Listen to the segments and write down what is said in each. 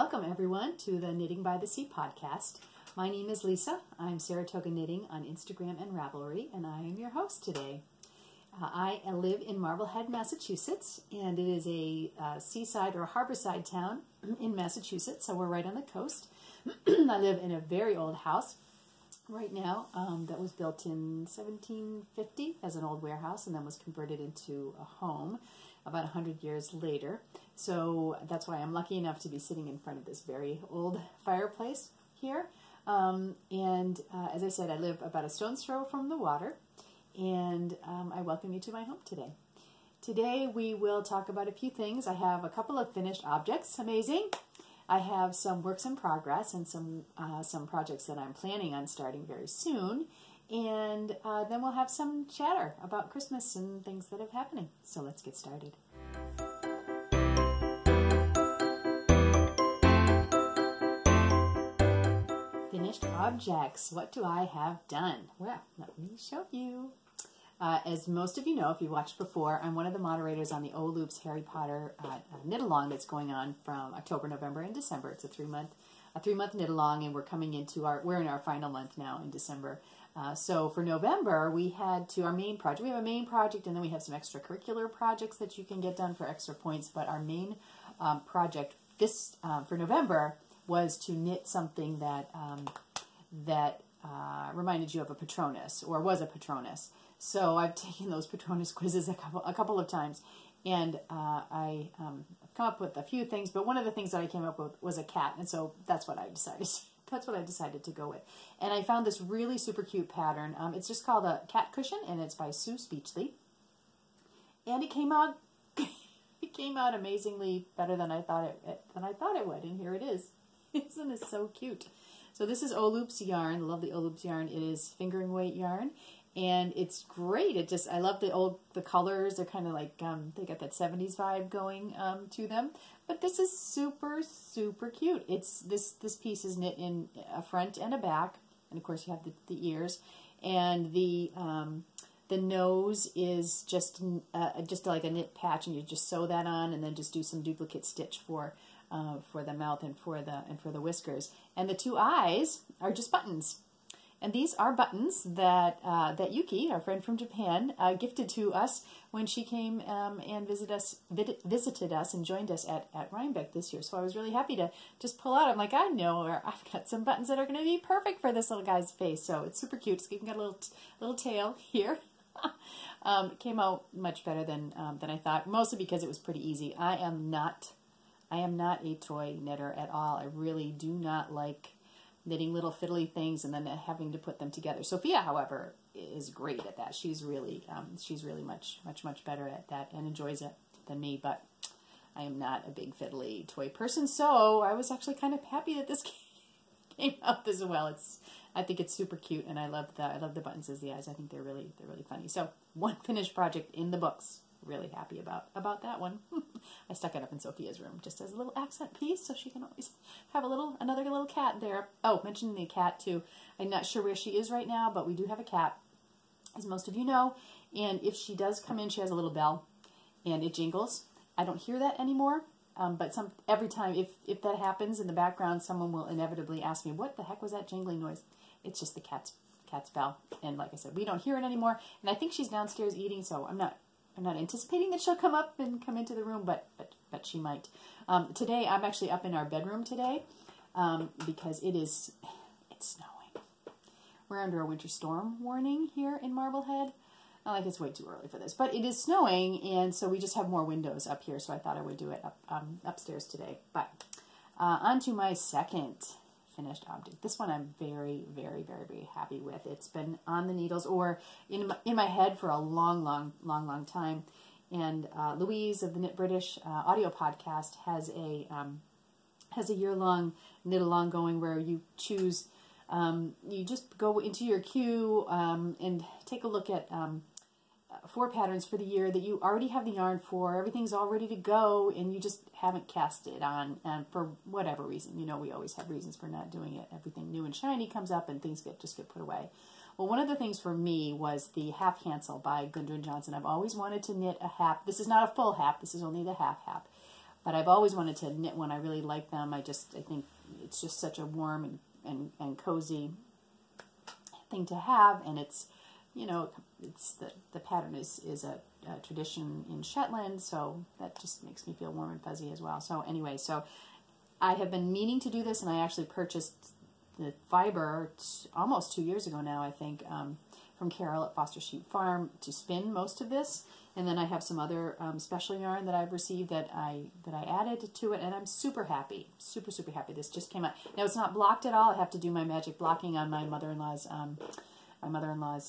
Welcome everyone to the Knitting by the Sea podcast. My name is Lisa. I'm Saratoga Knitting on Instagram and Ravelry, and I am your host today. I live in Marblehead, Massachusetts, and it is a seaside or harborside town in Massachusetts, so we're right on the coast. I live in a very old house right now that was built in 1750 as an old warehouse and then was converted into a home about 100 years later. So that's why I'm lucky enough to be sitting in front of this very old fireplace here. As I said, I live about a stone's throw from the water, and I welcome you to my home today. Today we will talk about a few things. I have a couple of finished objects, amazing. I have some works in progress and some projects that I'm planning on starting very soon. And then we'll have some chatter about Christmas and things that are happening. So let's get started. Finished objects. What do I have done? Well, let me show you. As most of you know, if you watched before, I'm one of the moderators on the O Loops Harry Potter knit-along that's going on from October, November, and December. It's a three-month knit-along, and we're in our final month now in December. So for November, we had our main project. We have a main project, and then we have some extracurricular projects that you can get done for extra points. But our main project for November was to knit something that reminded you of a Patronus, or was a Patronus. So I've taken those Patronus quizzes a couple of times, and I come up with a few things. But one of the things that I came up with was a cat, and so that's what I decided. That's what I decided to go with. And I found this really super cute pattern. It's just called a cat cushion, and it's by Sue Speechley. And it came out amazingly better than I thought it would. And here it is. Isn't it so cute? So this is O Loops yarn, the lovely O Loops yarn. It is fingering weight yarn, and it's great. I love the colors. They're kind of like they got that 70s vibe going to them. But this is super, super cute. This piece is knit in a front and a back, and of course you have the ears, and the nose is just like a knit patch, and you just sew that on, and then just do some duplicate stitch for the mouth and for the whiskers. And the two eyes are just buttons. And these are buttons that Yuki, our friend from Japan, gifted to us when she came and visited us and joined us at Rhinebeck this year. So I was really happy to just pull out. I'm like, I know, I've got some buttons that are going to be perfect for this little guy's face. So it's super cute. It's even got a little tail here. It came out much better than I thought, mostly because it was pretty easy. I am not a toy knitter at all. I really do not like knitting little fiddly things and then having to put them together. Sophia, however, is great at that. She's really much better at that and enjoys it than me, but I am not a big fiddly toy person, so I was actually kind of happy that this came out as well. I think it's super cute, and I love the buttons as the eyes. I think they're really funny. So one finished project in the books. Really happy about that one. I stuck it up in Sophia's room just as a little accent piece, so she can always have another little cat there. Oh, mentioning the cat too. I'm not sure where she is right now, but we do have a cat, as most of you know. And if she does come in, she has a little bell, and it jingles. I don't hear that anymore, but every time if that happens in the background, someone will inevitably ask me, "What the heck was that jingling noise?" It's just the cat's bell. And like I said, we don't hear it anymore. And I think she's downstairs eating, so I'm not anticipating that she'll come up and come into the room, but she might. Today, I'm actually up in our bedroom today because it's snowing. We're under a winter storm warning here in Marblehead. Not like it's way too early for this, but it is snowing, and so we just have more windows up here, so I thought I would do it upstairs today. But on to my second finished object. This one I'm very, very, very, very happy with. It's been on the needles or in my head for a long time. And Louise of the Knit British audio podcast has a year-long knit-along going where you choose, you just go into your queue and take a look at 4 patterns for the year that you already have the yarn for. Everything's all ready to go, and you just haven't cast it on, and for whatever reason. You know, we always have reasons for not doing it. Everything new and shiny comes up, and things just get put away. Well, one of the things for me was the half hansel by Gudrun Johnson. I've always wanted to knit a half. This is not a full half. This is only the half. but I've always wanted to knit one. I really like them. I think it's just such a warm and cozy thing to have, and it's, you know, it's the pattern is a tradition in Shetland, so that just makes me feel warm and fuzzy as well. So anyway, so I have been meaning to do this, and I actually purchased the fiber almost 2 years ago now, I think, from Carol at Foster Sheep Farm to spin most of this. And then I have some other special yarn that I've received that I added to it, and I'm super happy, super happy. This just came out. Now it's not blocked at all. I have to do my magic blocking on my mother-in-law's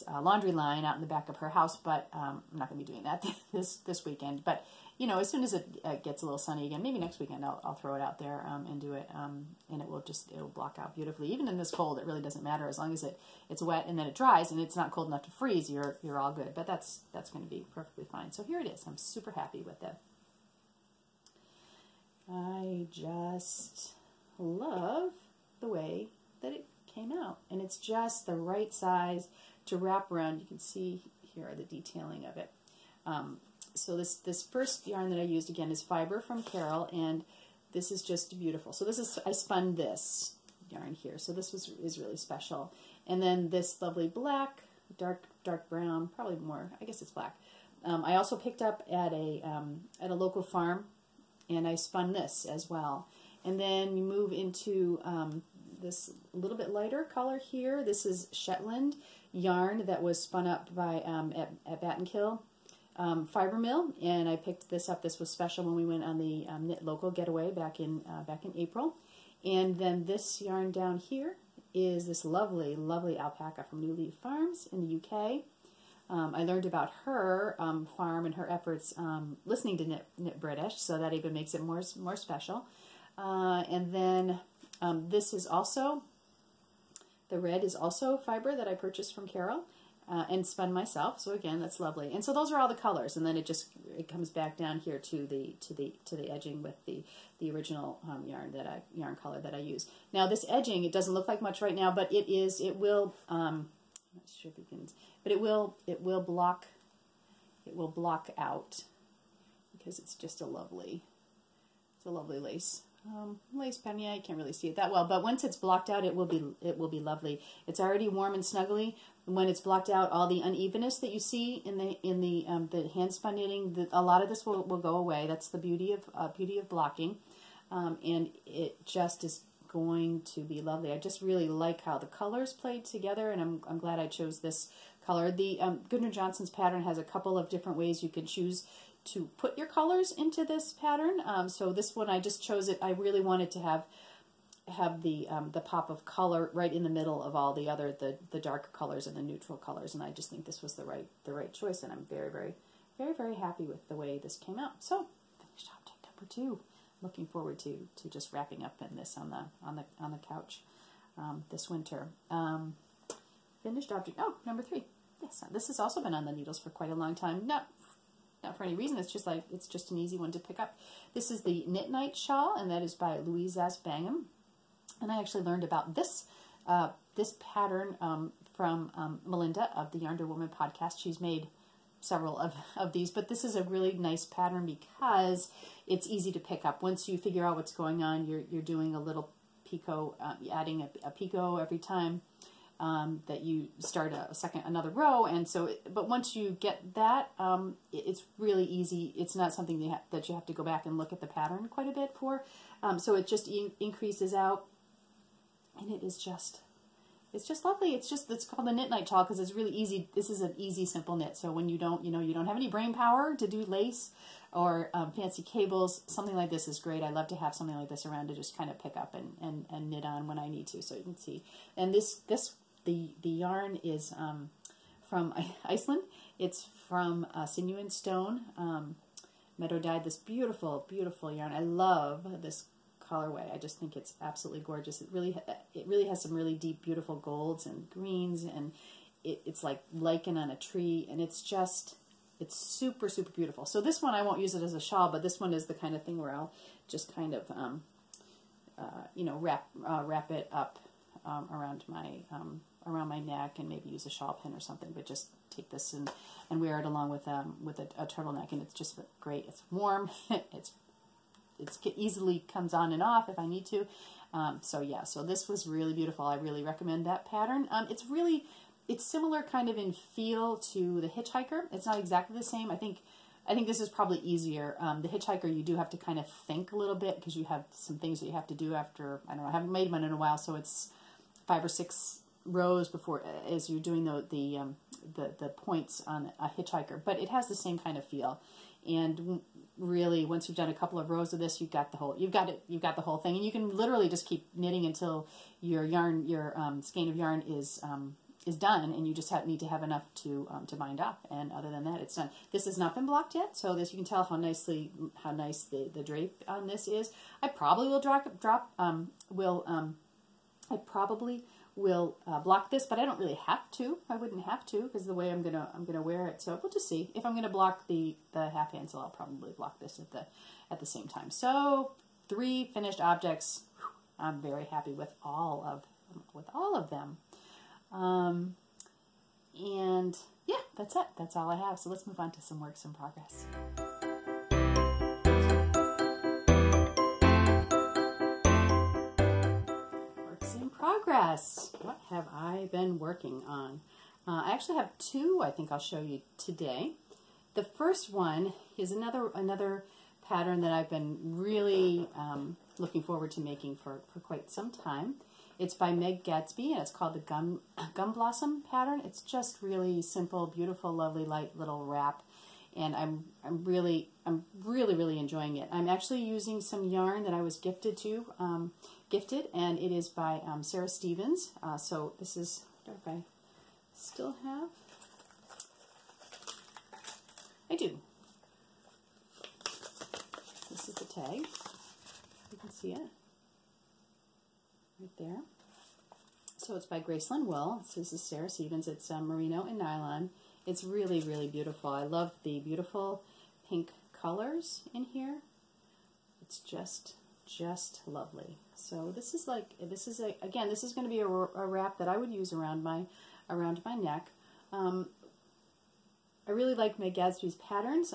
laundry line out in the back of her house, but I'm not going to be doing that this weekend. But you know, as soon as it gets a little sunny again, maybe next weekend I'll throw it out there and do it, and it'll block out beautifully. Even in this cold, it really doesn't matter as long as it's wet and then it dries and it's not cold enough to freeze. You're all good. But that's going to be perfectly fine. So here it is. I'm super happy with it. I just love the way that it came out, and it's just the right size to wrap around. You can see here are the detailing of it. So this first yarn that I used again is fiber from Carol, and this is just beautiful. So I spun this yarn here, so this is really special. And then this lovely black, dark brown, probably more, I guess it's black. I also picked up at a local farm, and I spun this as well. And then you move into this little bit lighter color here. This is Shetland yarn that was spun up by at Battenkill Fiber Mill, and I picked this up. This was special when we went on the Knit Local getaway back in April. And then this yarn down here is this lovely alpaca from New Leaf Farms in the UK. I learned about her farm and her efforts listening to Knit British, so that even makes it more special. And then this is also, the red is also fiber that I purchased from Carol and spun myself. So again, that's lovely. And so those are all the colors, and then it comes back down here to the edging with the original yarn color that I use. Now this edging, it doesn't look like much right now, but it will I'm not sure if you can, but it will block out, because it's just a lovely lace. Lace pannier, you can't really see it that well, but once it's blocked out, it will be lovely. It's already warm and snuggly. When it's blocked out, all the unevenness that you see in the hand spun knitting, a lot of this will go away. That's the beauty of blocking, and it just is going to be lovely. I just really like how the colors played together, and I'm glad I chose this color. The Gardner Johnson's pattern has a couple of different ways you can choose to put your colors into this pattern. So this one, I just chose it. I really wanted to have the pop of color right in the middle of all the other the darker colors and the neutral colors, and I just think this was the right choice, and I'm very happy with the way this came out. So finished object number 2. Looking forward to just wrapping up in this on the couch this winter. Finished object number 3. Yes, this has also been on the needles for quite a long time. Not for any reason. It's just an easy one to pick up. This is the Knit Night shawl, and that is by Louise S. Bangham. And I actually learned about this pattern from Melinda of the Yarnder Woman podcast. She's made several of these, but this is a really nice pattern because it's easy to pick up. Once you figure out what's going on, you're doing a little picot, adding a picot every time that you start another row, and so. But once you get that, it's really easy. It's not something that you have to go back and look at the pattern quite a bit for. So it just increases out, and it's just lovely. It's called the Knit Night shawl because it's really easy. This is an easy, simple knit. So when you don't have any brain power to do lace or fancy cables, something like this is great. I love to have something like this around to just kind of pick up and knit on when I need to. So you can see, and the yarn is from Iceland. It's from Sinew and Stone. Meadow dyed this beautiful yarn. I love this colorway. I just think it's absolutely gorgeous. It really has some really deep, beautiful golds and greens, and it's like lichen on a tree, and it's super beautiful. So this one, I won't use it as a shawl, but this one is the kind of thing where I'll just kind of wrap it up around my neck, and maybe use a shawl pin or something, but just take this and wear it along with a turtleneck, and it's just great. It's warm, it's it easily comes on and off if I need to. So yeah, so this was really beautiful. I really recommend that pattern. It's similar kind of in feel to the Hitchhiker. It's not exactly the same. I think this is probably easier. The Hitchhiker, you do have to kind of think a little bit because you have some things that you have to do after, I don't know, I haven't made one in a while, so it's 5 or 6 rows before as you're doing the points on a Hitchhiker. But it has the same kind of feel. And really, once you've done a couple of rows of this, you've got the whole thing, and you can literally just keep knitting until your skein of yarn is done, and you just need to have enough to bind off. And other than that, it's done. This has not been blocked yet, so this you can tell how nice the drape on this is. I probably will block this, but I don't really have to. I wouldn't have to because the way I'm gonna wear it. So we'll just see. If I'm gonna block the half handle, I'll probably block this at the same time. So 3 finished objects. I'm very happy with all of them. And yeah, that's it. That's all I have. So let's move on to some works in progress. Works in progress. What have I been working on? I actually have 2 I think I'll show you today. The first one is another pattern that I've been really looking forward to making for quite some time. It's by Meg Gadsby, and it's called the Gum Blossom pattern. It's just really simple, beautiful, lovely, light little wrap, and I'm really enjoying it. I'm actually using some yarn that I was gifted, and it is by Sarah Stevens. So this is, I don't know if I still have. I do. This is the tag. You can see it right there. So it's by Gracelyn Will. So this is Sarah Stevens. It's merino and nylon. It's really, really beautiful. I love the beautiful pink colors in here. It's just lovely. So this is again, this is going to be a wrap that I would use around my neck. I really like Meg Gadsby's patterns.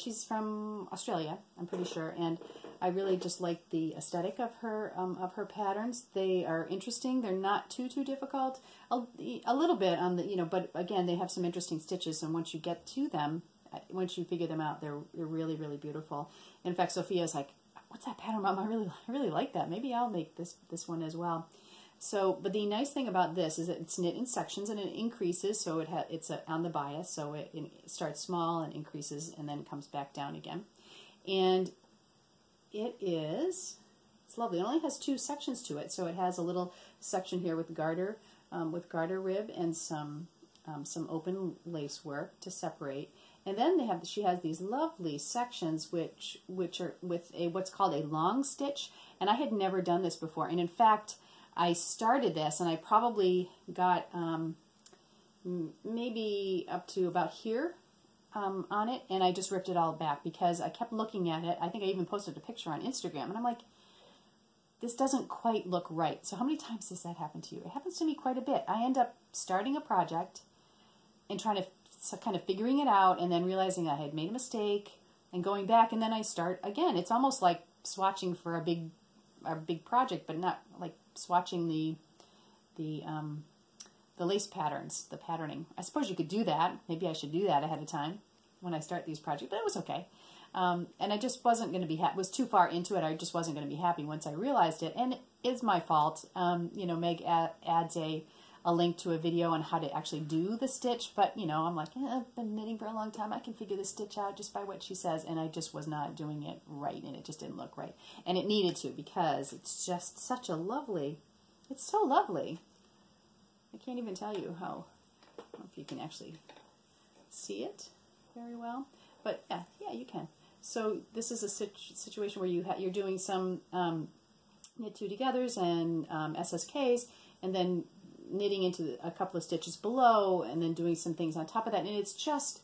She's from Australia, I'm pretty sure, and I really just like the aesthetic of her patterns. They are interesting. They're not too difficult. A little bit on the, but again, they have some interesting stitches, and once you get to them, once you figure them out, they're really, really beautiful. In fact, Sophia's like, "What's that pattern, Mom? I really like that. Maybe I'll make this one as well." So, but the nice thing about this is that it's knit in sections and it increases. So it's on the bias, so it starts small and increases and then comes back down again. And it's lovely. It only has 2 sections to it, so it has a little section here with garter rib and some open lace work to separate. And then she has these lovely sections which are with what's called a long stitch. And I had never done this before. And in fact, I started this and I probably got maybe up to about here on it, and I just ripped it all back because I kept looking at it. I think I even posted a picture on Instagram, and I'm like, this doesn't quite look right. So how many times does that happen to you? It happens to me quite a bit. I end up starting a project and trying to kind of figuring it out and then realizing I had made a mistake and going back, and then I start again. It's almost like swatching for a big project, but not like swatching the lace patterns, the patterning. I suppose you could do that. Maybe I should do that ahead of time when I start these projects, but it was okay. And I just wasn't going to be happy. Was too far into it. I just wasn't going to be happy once I realized it, and it's my fault. Meg adds a link to a video on how to actually do the stitch, but I'm like, I've been knitting for a long time. I can figure the stitch out just by what she says, and I just was not doing it right, and it just didn't look right. And it needed to, because it's just such a lovely, it's so lovely. I can't even tell you how, I don't know if you can actually see it very well, but yeah, you can. So this is a situation where you're doing some knit 2 togethers and SSKs, and then knitting into a couple of stitches below, and then doing some things on top of that, and it just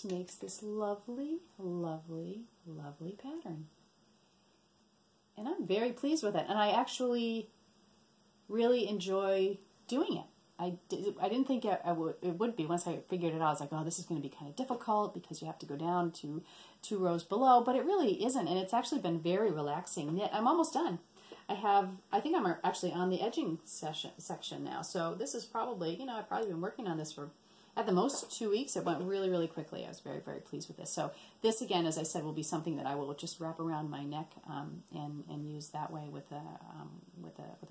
makes this lovely, lovely, lovely pattern. And I'm very pleased with it, and I actually really enjoy doing it. I didn't think it would be. Once I figured it out, I was like, oh, this is going to be kind of difficult because you have to go down to 2 rows below, but it really isn't, and it's actually been very relaxing knit. I'm almost done. I think I'm actually on the edging section now, so this is probably, I've probably been working on this for at the most 2 weeks. It went really, really quickly. I was very, very pleased with this. So this, again, as I said, will be something that I will just wrap around my neck and use that way with a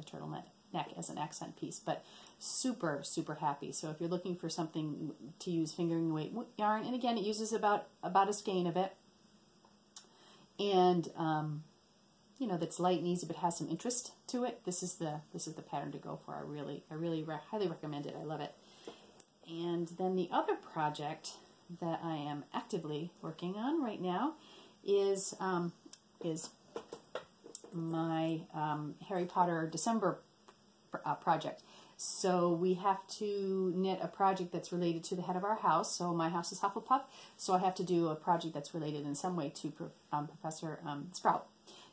turtleneck neck as an accent piece. But super, super happy. So if you're looking for something to use fingering weight yarn, and again, it uses about a skein of it, and that's light and easy but has some interest to it. This is the pattern to go for. I really highly recommend it. I love it. And then the other project that I am actively working on right now is my Harry Potter December project. So we have to knit a project that's related to the head of our house. So my house is Hufflepuff, so I have to do a project that's related in some way to Professor Sprout.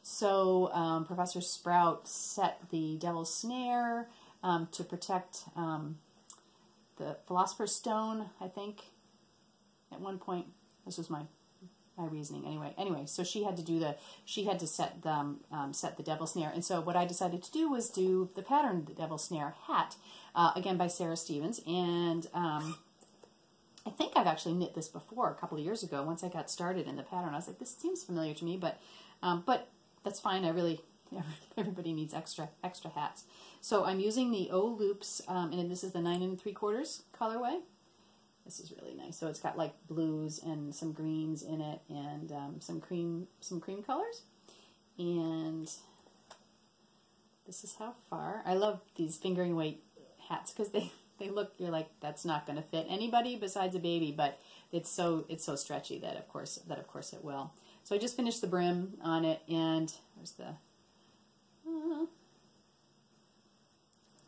So Professor Sprout set the Devil's Snare to protect the Philosopher's Stone, I think, at one point. This was my reasoning. Anyway, so she had to set the Devil's Snare, and so what I decided to do was do the pattern, the Devil's Snare hat, again by Sarah Stevens, and I think I've actually knit this before a couple of years ago. Once I got started in the pattern, I was like, this seems familiar to me, but that's fine. Everybody needs extra hats. So I'm using the O Loops, and this is the 9 3/4 colorway. This is really nice. So it's got like blues and some greens in it, and some cream colors. And this is how far. I love these fingering weight hats because they look. You're like, that's not going to fit anybody besides a baby, but it's so stretchy that of course it will. So I just finished the brim on it, and where's the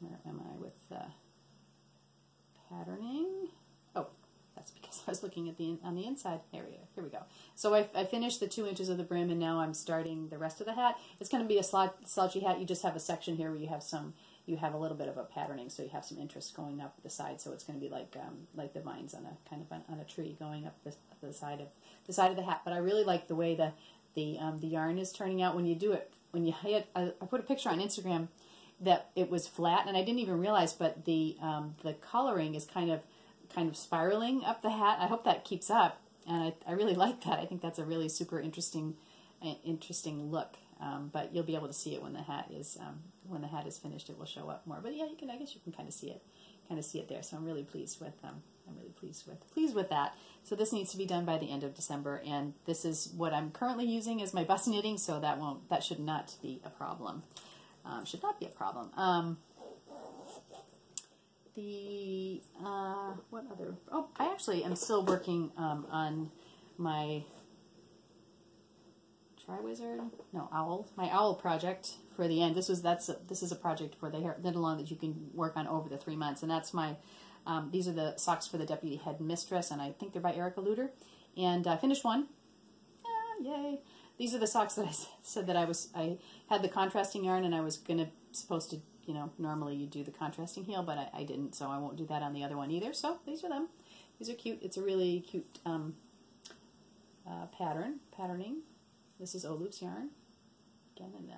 where am I with the patterning? Oh, that's because I was looking at on the inside. Here we go. So I finished the 2 inches of the brim, and now I'm starting the rest of the hat. It's going to be a slouchy hat. You just have a section here where you have a little bit of a patterning, so you have some interest going up the side. So it's going to be like the vines on a kind of on a tree going up the side of the hat. But I really like the way the yarn is turning out when you do it. When you hit, I put a picture on Instagram that it was flat, and I didn't even realize, but the coloring is kind of spiraling up the hat. I hope that keeps up, and I really like that. I think that's a really super interesting look. But you'll be able to see it when the hat is finished. It will show up more. But yeah, I guess you can kind of see it there. So I'm really pleased with that. So this needs to be done by the end of December, and this is what I'm currently using as my bust knitting. So that should not be a problem. What other? Oh, I actually am still working on my my owl project for the end. This is a project for the hair knit along that you can work on over the 3 months, and that's my. These are the socks for the Deputy Head Mistress, and I think they're by Erica Luder. And I finished one. Yay! These are the socks that I said that I had the contrasting yarn, and I was supposed to, normally you do the contrasting heel, but I didn't, so I won't do that on the other one either. So these are them. These are cute. It's a really cute patterning. This is O Loops yarn. Again, and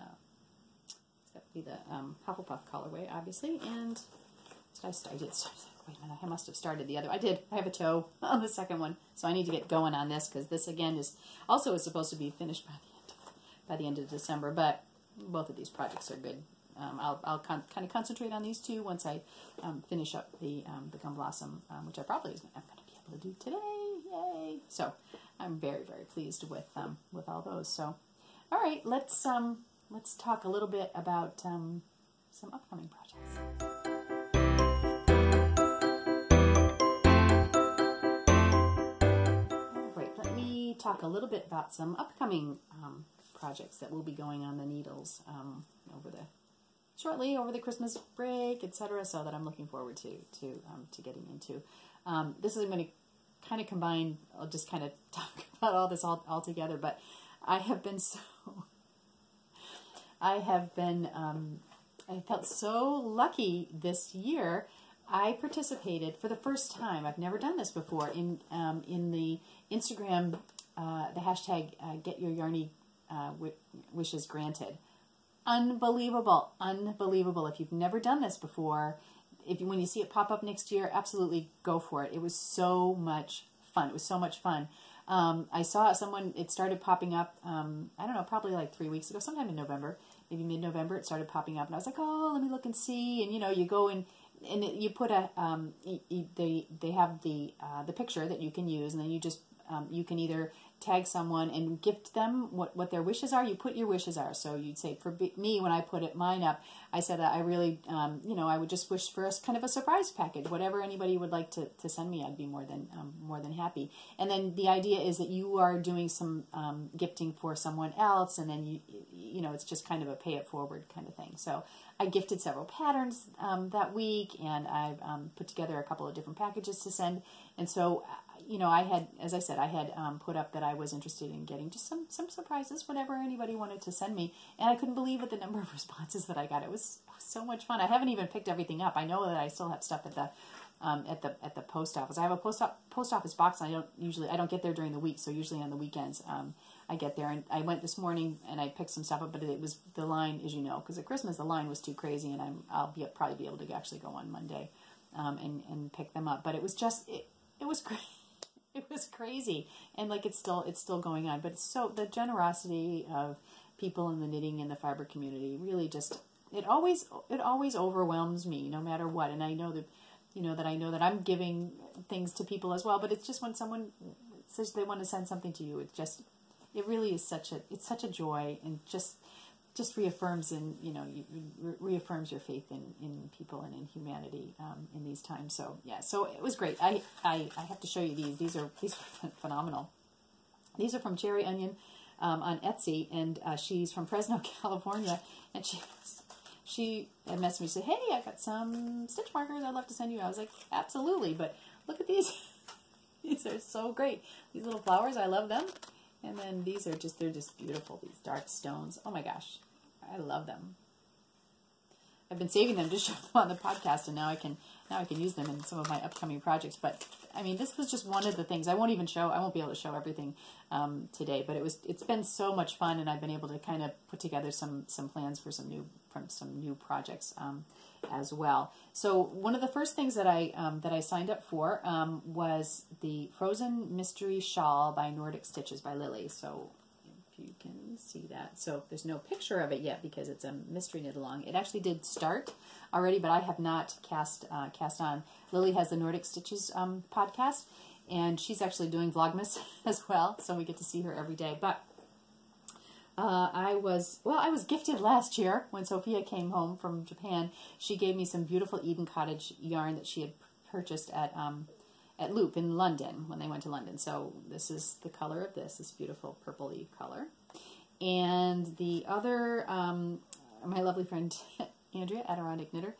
it's got to be the Hufflepuff colorway, obviously. And I did. Wait a minute, I must have started the other. I did. I have a toe on the second one, so I need to get going on this because this again is supposed to be finished by the end of December. But both of these projects are good. I'll kind of concentrate on these two once I finish up the Gum Blossom, which I'm going to be able to do today. Yay! So I'm very, very pleased with all those. So, all right, let's talk a little bit about some upcoming projects. Talk a little bit about some upcoming projects that will be going on the needles shortly over the Christmas break, etc. So that I'm looking forward to getting into. This is going to kind of combine. I'll just kind of talk about all this all together. But I felt so lucky this year I participated for the first time. I've never done this before in the Instagram, the hashtag Get Your Yarny Wishes Granted. Unbelievable, unbelievable. If you've never done this before, when you see it pop up next year, absolutely go for it. It was so much fun. It was so much fun. I saw it started popping up, I don't know, probably like 3 weeks ago, sometime in November, maybe mid-November, it started popping up, and I was like, oh, let me look and see. And, you go in, and you put they have the picture that you can use, and then you just, you can either tag someone and gift them what their wishes are. You put your wishes are. So you'd say, for me, when I put mine up, I said I really, I would just wish for a kind of a surprise package. Whatever anybody would like to send me, I'd be more than happy. And then the idea is that you are doing some gifting for someone else, and then it's just kind of a pay it forward kind of thing. So I gifted several patterns that week, and I put together a couple of different packages to send. And so, I had, as I said, I had put up that I was interested in getting just some surprises, whatever anybody wanted to send me. And I couldn't believe the number of responses that I got. It was so much fun. I haven't even picked everything up. I know that I still have stuff at the post office. I have a post office box, and I don't get there during the week. So usually on the weekends, I get there. And I went this morning and I picked some stuff up, but it was the line, as you know, because at Christmas the line was too crazy, and I'll probably be able to actually go on Monday and pick them up. But it was just it was great. It was crazy, and like it's still going on. But it's the generosity of people in the knitting and the fiber community really just it always overwhelms me, no matter what. And I know that I'm giving things to people as well. But it's just when someone says they want to send something to you, it really is such a joy, and just reaffirms reaffirms your faith in people and in humanity in these times. So yeah, so it was great. I have to show you these. These are phenomenal. These are from Cherry Onion on Etsy, and she's from Fresno, California, and she had messaged me, said, hey, I got some stitch markers I'd love to send you. I was like, absolutely, but look at these. These are so great. These little flowers, I love them. And then these are they're just beautiful, these dark stones. Oh my gosh, I love them. I've been saving them to show them on the podcast, and now I can use them in some of my upcoming projects. But I mean, this was just one of the things. I won't be able to show everything today, but it's been so much fun, and I've been able to kind of put together some plans for some new projects as well. So one of the first things that I signed up for was the Frozen Mystery Shawl by Nordic Stitches by Lily. So if you can see that. So there's no picture of it yet because it's a mystery knit along. It actually did start already, but I have not cast on. Lily has the Nordic Stitches podcast, and she's actually doing Vlogmas as well, so we get to see her every day. But I was gifted last year when Sophia came home from Japan. She gave me some beautiful Eden Cottage yarn that she had purchased at Loop in London when they went to London. So this is the color of this beautiful purpley color. And the other, my lovely friend Andrea, Adirondack Knitter,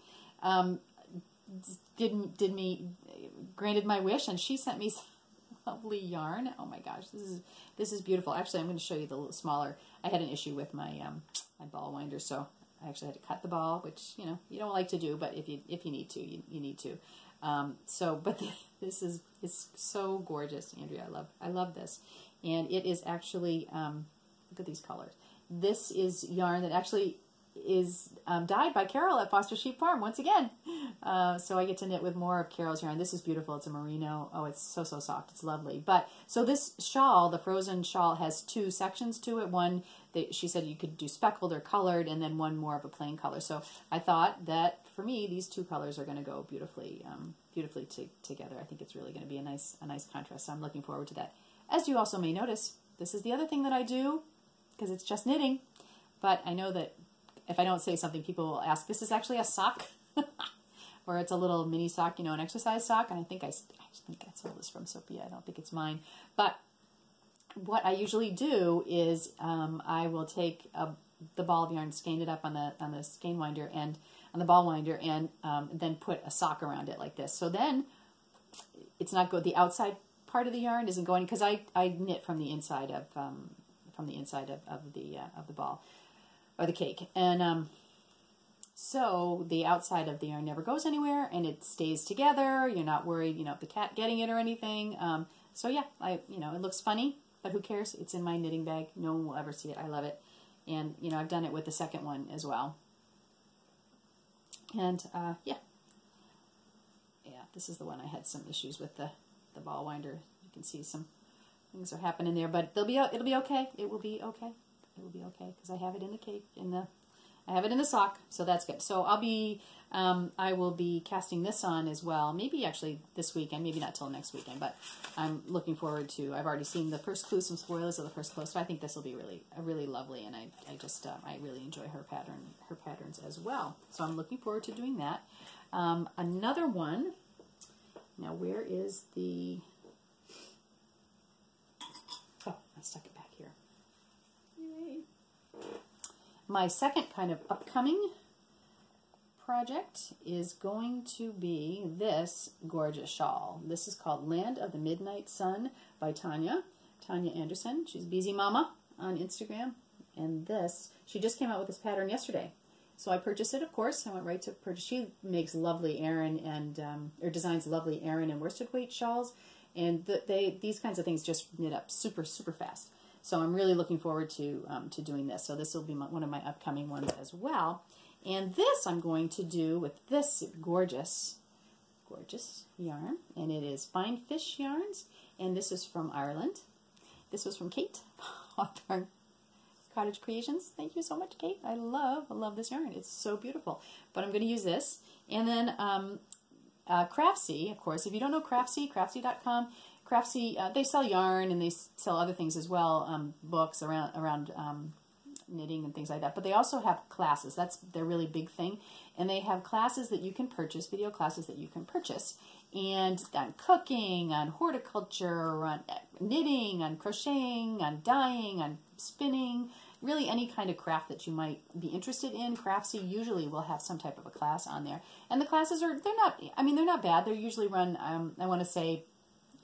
granted my wish, and she sent me some lovely yarn. Oh my gosh, this is beautiful. Actually, I'm going to show you the little smaller. I had an issue with my my ball winder, so I actually had to cut the ball, which you don't like to do, but if you need to, you need to. But this is so gorgeous, Andrea. I love this, and it is actually look at these colors. This is yarn that actually is dyed by Carol at Foster Sheep Farm once again. So I get to knit with more of Carol's yarn. This is beautiful. It's a merino. Oh, it's so soft. It's lovely. But so this shawl, the Frozen shawl, has two sections to it. One that she said you could do speckled or colored, and then one more of a plain color. So I thought that for me, these two colors are going to go beautifully together. I think it's really going to be a nice contrast. So I'm looking forward to that. As you also may notice, this is the other thing that I do because it's just knitting. But I know that if I don't say something, people will ask, this is actually a sock, or it's a little mini sock, an exercise sock. And I think I sold this from Sophia. I don't think it's mine. But what I usually do is I will take the ball of yarn, skein it up on the skein winder and on the ball winder, and then put a sock around it like this. So then it's not the outside part of the yarn isn't going, because I knit from the inside of the ball or the cake, and So the outside of the yarn never goes anywhere and it stays together. You're not worried, of the cat getting it or anything. So yeah, it looks funny, but who cares? It's in my knitting bag. No one will ever see it. I love it. And, I've done it with the second one as well. And, yeah, this is the one I had some issues with the ball winder. You can see some things are happening there, but it'll be okay. It will be okay. It will be okay because I have it in the cake, I have it in the sock, so that's good. So I will be casting this on as well, maybe actually this weekend, maybe not till next weekend, but I'm looking forward to, I've already seen the first clues, some spoilers of the first clue, so I think this will be really lovely, and I really enjoy her patterns as well. So I'm looking forward to doing that. Another one, now where is the, oh, I stuck it back here. Yay. My second kind of upcoming project is going to be this gorgeous shawl. This is called Land of the Midnight Sun by Tanya Anderson. She's Beezy Mama on Instagram. And she just came out with this pattern yesterday. So I purchased it, of course. I went right to purchase. She makes lovely Aran and, or designs lovely Aran and worsted weight shawls. And these kinds of things just knit up super, super fast. So I'm really looking forward to doing this. So this will be one of my upcoming ones as well. And this I'm going to do with this gorgeous yarn. And it is Fine Fish Yarns. And this is from Ireland. This was from Kate Hawthorne Cottage Creations. Thank you so much, Kate. I love this yarn. It's so beautiful. But I'm going to use this. And then Craftsy, of course. If you don't know Craftsy, craftsy.com. Craftsy, they sell yarn and they sell other things as well, books around knitting and things like that. But they also have classes. That's their really big thing. And they have classes that you can purchase, video classes that you can purchase. And on cooking, on horticulture, on knitting, on crocheting, on dyeing, on spinning, really any kind of craft that you might be interested in. Craftsy usually will have some type of a class on there. And the classes they're not bad. They're usually run, I want to say,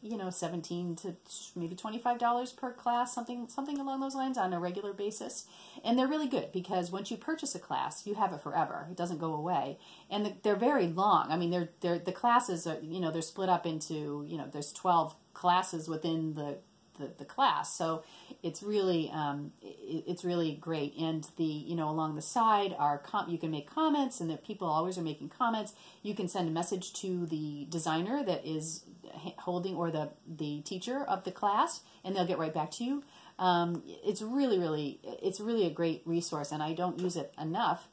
$17 to maybe $25 per class, something along those lines on a regular basis. And they're really good because once you purchase a class, you have it forever. It doesn't go away. And they're very long. I mean, the classes are, they're split up into, there's 12 classes within the class. So it's really great. And along the side are you can make comments, and that people always are making comments. You can send a message to the designer that is holding, or the teacher of the class, and they'll get right back to you. It's really a great resource, and I don't use it enough.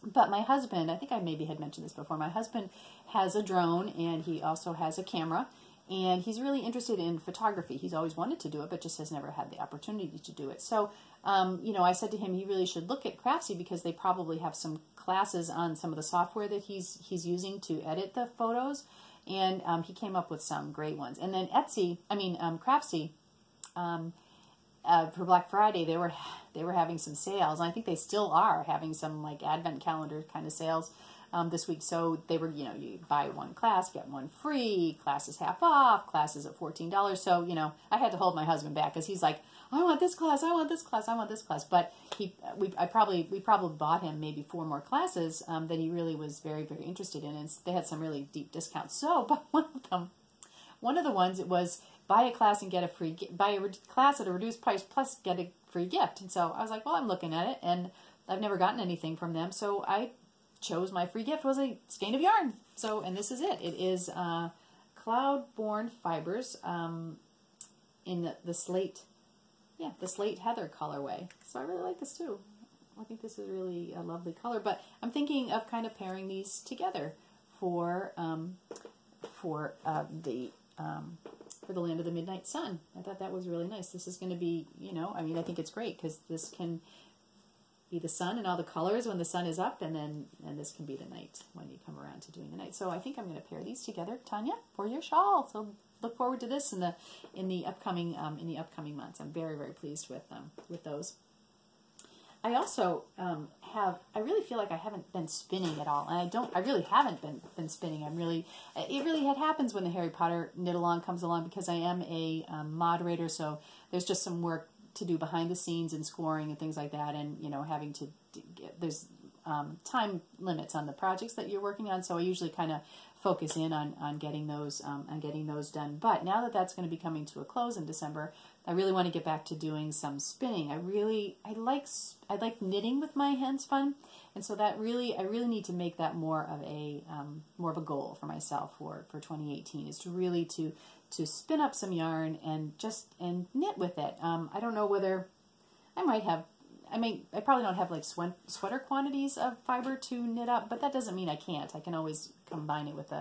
But my husband, I think I maybe had mentioned this before, my husband has a drone, and he also has a camera, and he's really interested in photography. He's always wanted to do it, but just has never had the opportunity to do it. So, I said to him he really should look at Craftsy because they probably have some classes on some of the software that he's using to edit the photos. And he came up with some great ones. And then Craftsy, for Black Friday, they were having some sales. And I think they still are having some like advent calendar kind of sales this week. So they were, you buy one class, get one free, classes half off, classes at $14. So, I had to hold my husband back because he's like, I want this class, I want this class, I want this class. But we probably bought him maybe 4 more classes that he really was very, very interested in. And they had some really deep discounts. So, but one of the ones, it was buy a class and get a free, buy a class at a reduced price plus get a free gift. And so I was like, well, I'm looking at it and I've never gotten anything from them. So I chose my free gift was a skein of yarn. So, and this is it. It is Cloud-Born Fibers in the slate. Yeah, the Slate Heather colorway. So I really like this too. I think this is really a lovely color. But I'm thinking of kind of pairing these together for the Land of the Midnight Sun. I thought that was really nice. This is going to be, I think it's great because this can be the sun and all the colors when the sun is up, and this can be the night when you come around to doing the night. So I think I'm going to pair these together, Tanya, for your shawl. So look forward to this in the upcoming months. I'm very, very pleased with those. I also I really feel like I haven't been spinning at all, and I really haven't been spinning. It really happens when the Harry Potter knit along comes along because I am a moderator, so there's just some work to do behind the scenes and scoring and things like that, and having to there's time limits on the projects that you're working on, so I usually kind of focus in on getting those done. But now that that's going to be coming to a close in December, I really want to get back to doing some spinning. I like knitting with my hand spun, and so that I really need to make that more of a goal for myself for 2018, is to really to spin up some yarn and knit with it. I don't know whether I probably don't have like sweater quantities of fiber to knit up, but that doesn't mean I can't. I can always combine it with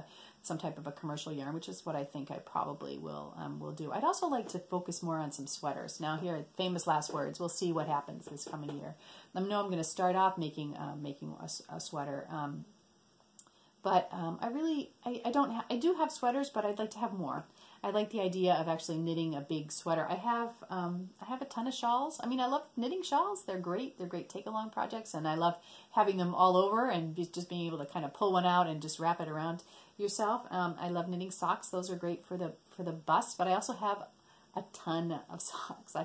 some type of a commercial yarn, which is what I think I probably will do. I'd also like to focus more on some sweaters. Now here, famous last words. We'll see what happens this coming year. I know I'm going to start off making a sweater, but I do have sweaters, but I'd like to have more. I like the idea of actually knitting a big sweater. I have a ton of shawls. I mean, I love knitting shawls. They're great. They're great take-along projects, and I love having them all over and just being able to kind of pull one out and just wrap it around yourself. I love knitting socks. Those are great for the bust, but I also have a ton of socks.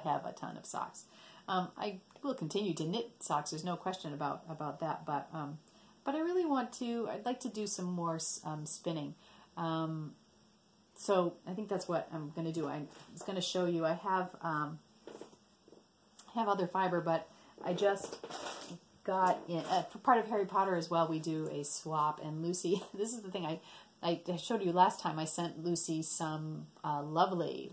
I will continue to knit socks. There's no question about that, but I really want to. I'd like to do some more spinning. So I think that's what I'm going to do. I was going to show you. I have other fiber, but I just got in, for part of Harry Potter as well. We do a swap, and Lucy. This is the thing I showed you last time. I sent Lucy some lovely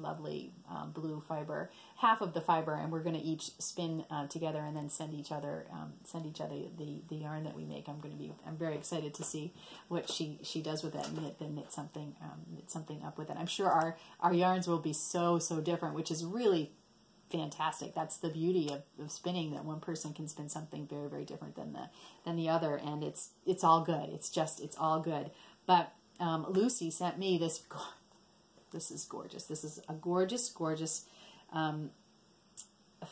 blue fiber, half of the fiber, and we're going to each spin together and then send each other the yarn that we make. I'm very excited to see what she does with it and knit something up with it. I'm sure our yarns will be so different, which is really fantastic. That's the beauty of spinning, that one person can spin something very, very different than the other, and it's all good. It's all good. But Lucy sent me this. This is gorgeous. This is a gorgeous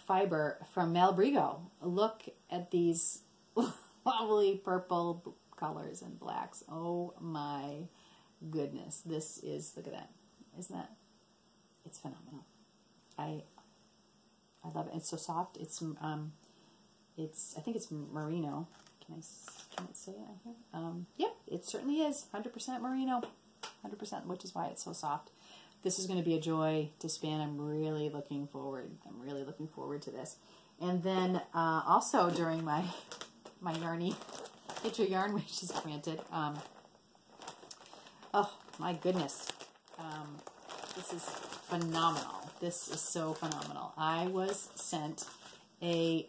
fiber from Malbrigo. Look at these lovely purple colors and blacks. Oh my goodness! Look at that. Isn't that? It's phenomenal. I love it. It's so soft. I think it's merino. Can I say it here? Yep, it certainly is. 100% merino. 100%, which is why it's so soft. This is going to be a joy to spin. I'm really looking forward to this. And then also during my yarny, get your yarn wishes granted. Oh my goodness, this is phenomenal. This is so phenomenal. I was sent a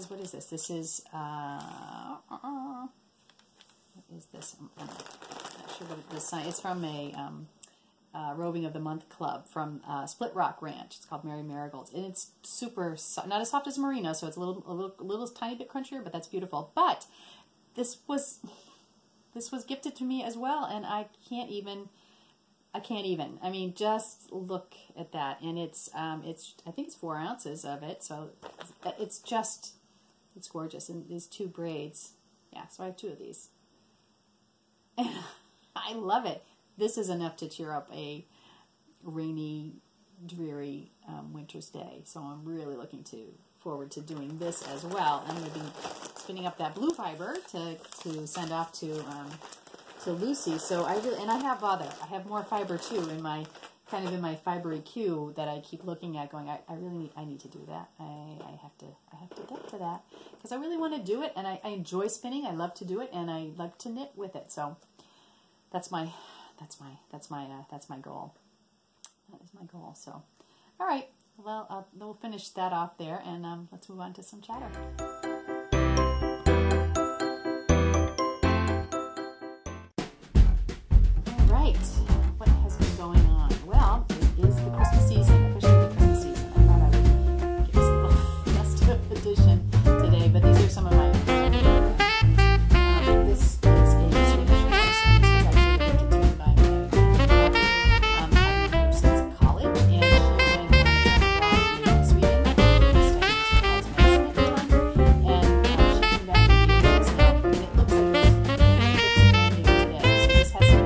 what is this? This is what is this? I'm not sure what this sign. It's from a Roving of the Month Club from Split Rock Ranch. It's called Mary Marigolds, and it's super not as soft as merino, so it's a little tiny bit crunchier, but that's beautiful. But this was gifted to me as well, and I can't even. I mean, just look at that, and it's I think it's 4 ounces of it, so it's gorgeous. And these 2 braids, yeah. So I have 2 of these. I love it. This is enough to cheer up a rainy, dreary winter's day. So I'm really looking forward to doing this as well. I'm going to be spinning up that blue fiber to send off to Lucy. So I have more fiber too in my fibery queue that I keep looking at, going, I need to do that. I have to get to that because I really want to do it, and I enjoy spinning. I love to do it, and I like to knit with it. So that's my goal. That is my goal. So, all right. Well, we'll finish that off there, and let's move on to some chatter. What has been going on? Well, it is the Christmas season, officially the Christmas season. I thought I would give us a little festive edition today, but these are some of my this is a Swedish course, and this was actually introduced to me by my daughter. I've known her since college, and she went to Sweden studying medicine at the time, and she came back to the US now, and it looks like brand new today. So this has to be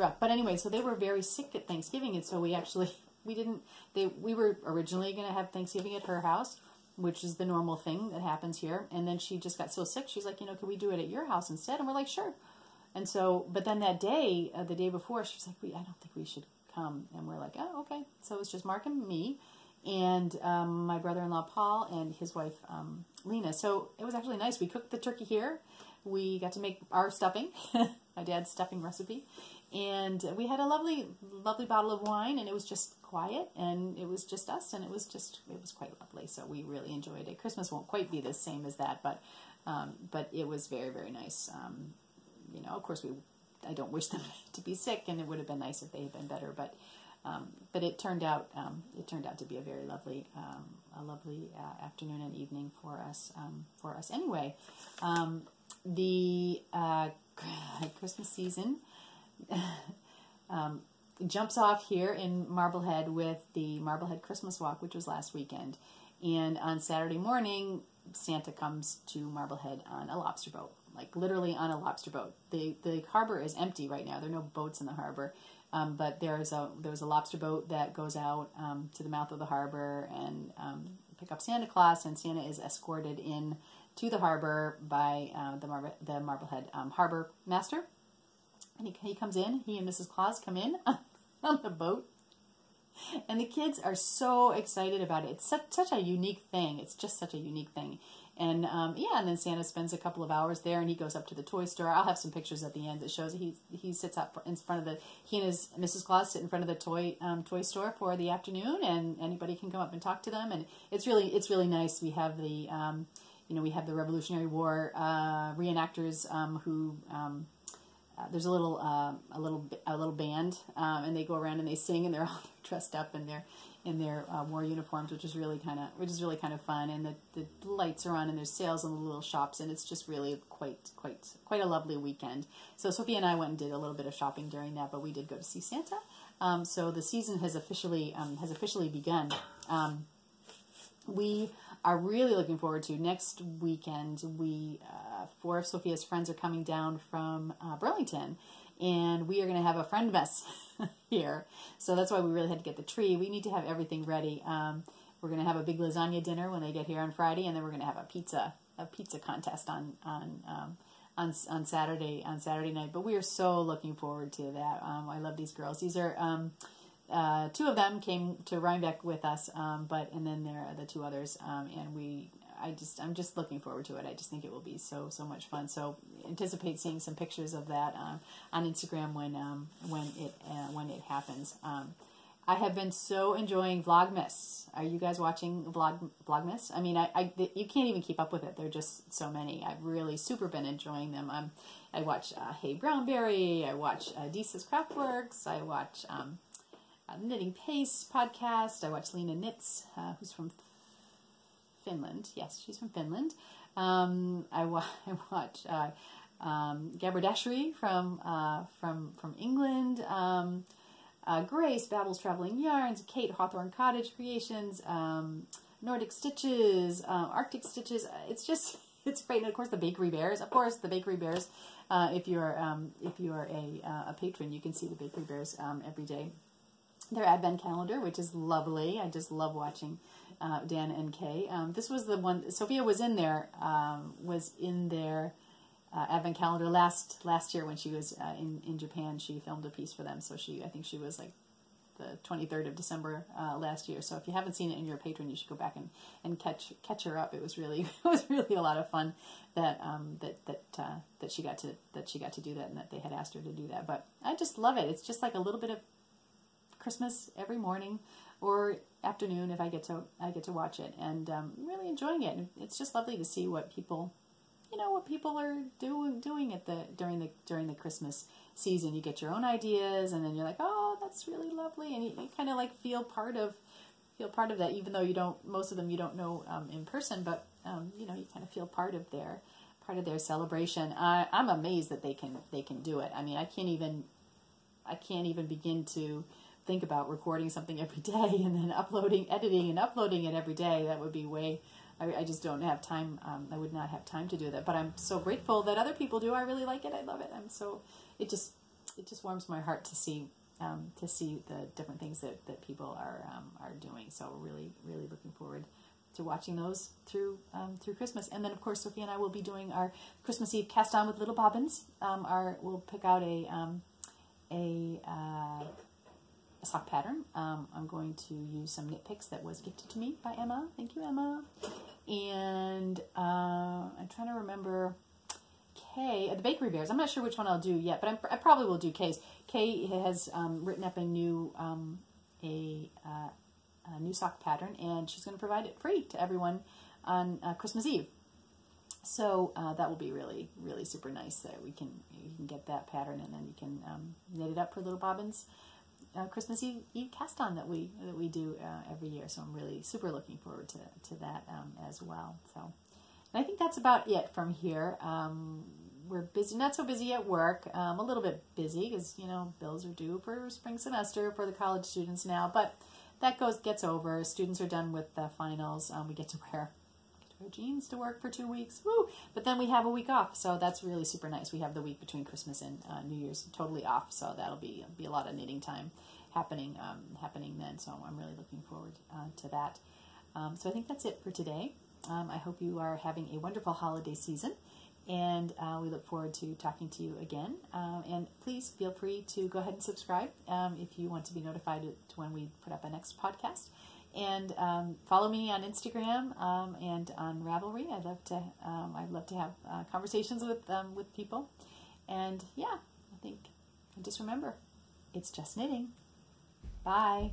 rough. But anyway, so they were very sick at Thanksgiving, and so we actually, we were originally going to have Thanksgiving at her house, which is the normal thing that happens here. And then she just got so sick, she's like, can we do it at your house instead? And we're like, sure. And so, but then that day, the day before, she's like, I don't think we should come. And we're like, oh, okay. So it's just Mark and me, and my brother-in-law Paul and his wife Lena. So it was actually nice. We cooked the turkey here. We got to make our stuffing, my dad's stuffing recipe, and we had a lovely, lovely bottle of wine, and it was just quiet, and it was just us, and it was quite lovely. So we really enjoyed it. Christmas won't quite be the same as that, but it was very, very nice. Of course, I don't wish them to be sick, and it would have been nice if they had been better, but it turned out to be a very lovely afternoon and evening for us anyway. The Christmas season jumps off here in Marblehead with the Marblehead Christmas Walk, which was last weekend, and on Saturday morning, Santa comes to Marblehead on a lobster boat, like literally on a lobster boat. The harbor is empty right now. There are no boats in the harbor. But there's a lobster boat that goes out to the mouth of the harbor and pick up Santa Claus, and Santa is escorted in to the harbor by the Marblehead harbor master. And he comes in. He and Mrs. Claus come in on the boat, and the kids are so excited about it. It's such a unique thing. It's just such a unique thing. And and then Santa spends a couple of hours there, and he goes up to the toy store. I'll have some pictures at the end that shows he sits up in front of he and his Mrs. Claus sit in front of the toy store for the afternoon, and anybody can come up and talk to them, and it's really nice. We have the we have the Revolutionary War reenactors who. There's a little band, and they go around and they sing, and they're all dressed up in their war uniforms, which is really kind of fun. And the lights are on, and there's sales in the little shops, and it's just really quite a lovely weekend. So Sophia and I went and did a little bit of shopping during that, but we did go to see Santa. So the season has officially begun. We are really looking forward to next weekend. Four of Sophia's friends are coming down from Burlington, and we are going to have a friend mess here. So that's why we really had to get the tree. We need to have everything ready. We're going to have a big lasagna dinner when they get here on Friday, and then we're going to have a pizza contest on Saturday night. But we are so looking forward to that. I love these girls. These are two of them came to Rhinebeck with us, and then there are the two others, and I'm just looking forward to it. I just think it will be so much fun. So anticipate seeing some pictures of that on Instagram when it happens. I have been so enjoying Vlogmas. Are you guys watching Vlogmas? I mean, you can't even keep up with it. There are just so many. I've really super been enjoying them. I watch Hey Brownberry. I watch Deesa's Craftworks. I watch Knitting Pace podcast. I watch Lena Knits, who's from Finland. Yes, she's from Finland. I watch Gabardashery from England. Grace, Babel's Traveling Yarns, Kate, Hawthorne Cottage Creations, Nordic Stitches, Arctic Stitches. It's great. And of course the Bakery Bears. If you're a patron, you can see the Bakery Bears every day. Their advent calendar, which is lovely. I just love watching Dan and Kay. This was the one Sophia was in their advent calendar last year when she was in Japan. She filmed a piece for them, so I think she was like the 23rd of December last year. So if you haven't seen it and you're a patron, you should go back and catch her up. It was really a lot of fun that she got to do that, and that they had asked her to do that. But I just love it. It's just like a little bit of Christmas every morning or afternoon if I get to watch it, and really enjoying it. And it's just lovely to see what people are doing during the Christmas season. You get your own ideas, and then you're like, oh, that's really lovely, and you kind of like feel part of that, even though most of them you don't know in person, but you kind of feel part of their celebration. I'm amazed that they can do it. I mean, I can't even begin to think about recording something every day and then editing and uploading it every day. That would be I just don't have time. I would not have time to do that. But I'm so grateful that other people do. I really like it. I love it. just warms my heart to see the different things that people are doing. So really looking forward to watching those through Christmas. And then of course Sophia and I will be doing our Christmas Eve cast on with little bobbins. We'll pick out a sock pattern. I'm going to use some knit picks that was gifted to me by Emma. Thank you, Emma. And I'm trying to remember Kay, the Bakery Bears. I'm not sure which one I'll do yet, but I probably will do Kay's. Kay has written up a new new sock pattern, and she's going to provide it free to everyone on Christmas Eve. So that will be really super nice. That you can get that pattern, and then you can knit it up for little bobbins. Christmas Eve cast on that we do every year. So I'm really super looking forward to that as well. So, and I think that's about it from here. We're busy, not so busy at work. A little bit busy because bills are due for spring semester for the college students now, but that gets over. Students are done with the finals. We get to wear jeans to work for 2 weeks. Woo! But then we have a week off, so that's really super nice. We have the week between Christmas and New Year's totally off, so that'll be a lot of knitting time happening then. So I'm really looking forward to that. So I think that's it for today. I hope you are having a wonderful holiday season, and we look forward to talking to you again. And please feel free to go ahead and subscribe if you want to be notified to when we put up a next podcast. And follow me on Instagram and on Ravelry. I'd love to have conversations with people. And yeah, I think, and just remember, it's just knitting. Bye.